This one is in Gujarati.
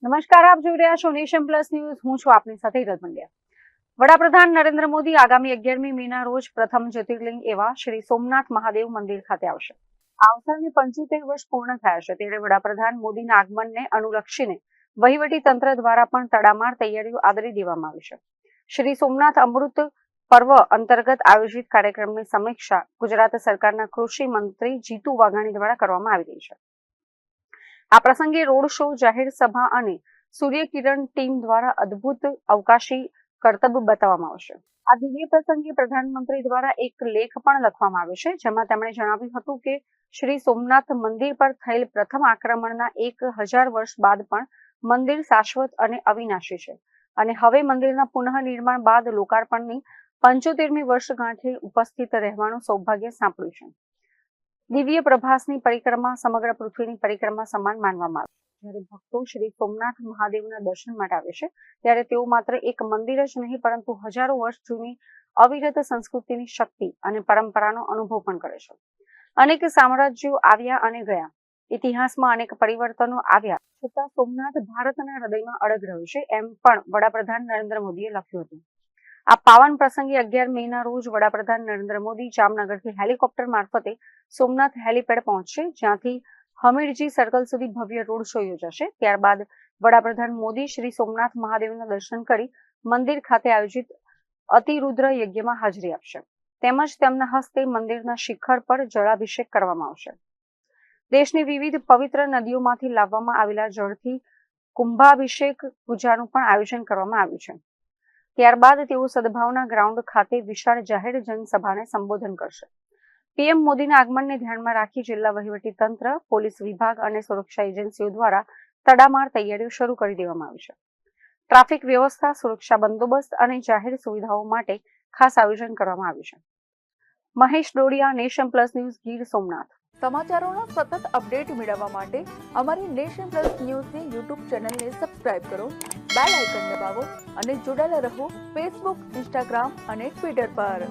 નમસ્કાર, આપ જોઈ રહ્યા છો નેશન પ્લસ ન્યૂઝ. હું છું આપની સાથે હિરલ પંડ્યા. વડાપ્રધાન નરેન્દ્ર મોદી આગામી 11મી મેના રોજ પ્રથમ જ્યોતિર્લિંગ એવા શ્રી સોમનાથ મહાદેવ મંદિર ખાતે આવશે. આ અવસરને 75 વર્ષ પૂર્ણ થયા છે, ત્યારે વડાપ્રધાન મોદીના આગમનને અનુલક્ષીને વહીવટી તંત્ર દ્વારા પણ તડામાર તૈયારીઓ આદરી દેવામાં આવી છે. શ્રી સોમનાથ અમૃત પર્વ અંતર્ગત આયોજિત કાર્યક્રમની સમીક્ષા ગુજરાત સરકારના કૃષિ મંત્રી જીતુ વાઘાણી દ્વારા કરવામાં આવી રહી છે. આ પ્રસંગે રોડ શો, જાહેર સભા અને સૂર્યકિરણ ટીમ દ્વારા અદ્ભુત અવકાશી કરતબ બતાવવામાં આવશે. આ દિવ્ય પ્રસંગે પ્રધાનમંત્રી દ્વારા એક લેખ પણ લખવામાં આવ્યો છે, જેમાં તેમણે જણાવ્યું હતું કે શ્રી સોમનાથ મંદિર પર થયેલ પ્રથમ આક્રમણના 1000 વર્ષ બાદ પણ મંદિર શાશ્વત અને અવિનાશી છે અને હવે મંદિરના પુનઃનિર્માણ બાદ લોકાર્પણની 75મી વર્ષગાંઠે ઉપસ્થિત રહેવાનું સૌભાગ્ય સાંપડ્યું છે. દિવ્ય પ્રભાસની પરિક્રમા સમગ્ર પૃથ્વીની પરિક્રમા સમાન માનવામાં આવે છે. જ્યારે ભક્તો શ્રી સોમનાથ મહાદેવના દર્શન માટે આવે છે, ત્યારે તેઓ માત્ર એક મંદિર જ નહીં, પરંતુ હજારો વર્ષ જૂની અવિરત સંસ્કૃતિની શક્તિ અને પરંપરાનો અનુભવ પણ કરે છે. અનેક સામ્રાજ્યો આવ્યા અને ગયા, ઇતિહાસમાં અનેક પરિવર્તનો આવ્યા, છતાં સોમનાથ ભારતના હૃદયમાં અડગ રહ્યું છે, એમ પણ વડાપ્રધાન નરેન્દ્ર મોદીએ લખ્યું હતું. આ પાવન પ્રસંગે 11 મેના રોજ વડાપ્રધાન નરેન્દ્ર મોદી જામનગરથી હેલિકોપ્ટર મારફતે સોમનાથ હેલીપેડ પહોંચશે, જ્યાંથી હમીરજી સર્કલ સુધી ભવ્ય રોડ શો યોજાશે. ત્યારબાદ વડાપ્રધાન મોદી શ્રી સોમનાથ મહાદેવના દર્શન કરી મંદિર ખાતે આયોજિત અતિરુદ્ર યજ્ઞમાં હાજરી આપશે. તેમજ તેમના હસ્તે મંદિરના શિખર પર જળાભિષેક કરવામાં આવશે. દેશની વિવિધ પવિત્ર નદીઓમાંથી લાવવામાં આવેલા જળથી કુંભાભિષેક પૂજાનું પણ આયોજન કરવામાં આવ્યું છે. ત્યારબાદ તેઓ સદભાવના ગ્રાઉન્ડ ખાતે વિશાળ જાહેર જનસભાને સંબોધન કરશે. પીએમ મોદીના આગમનને ધ્યાનમાં રાખી જિલ્લા વહીવટી તંત્ર, પોલીસ વિભાગ અને સુરક્ષા એજન્સીઓ દ્વારા તડામાર તૈયારીઓ શરૂ કરી દેવામાં આવી છે. ટ્રાફિક વ્યવસ્થા, સુરક્ષા બંદોબસ્ત અને જાહેર સુવિધાઓ માટે ખાસ આયોજન કરવામાં આવ્યું છે. Mahesh Dodiya, nation plus news, Gir Somnath. સમાચારોનો સતત અપડેટ મેળવવા માટે અમારી નેશન પ્લસ ન્યૂઝની યુટ્યુબ ચેનલને સબસ્ક્રાઇબ કરો, બેલ આઇકન દબાવો અને જોડાયેલા રહો ફેસબુક, ઇન્સ્ટાગ્રામ અને ટ્વિટર પર.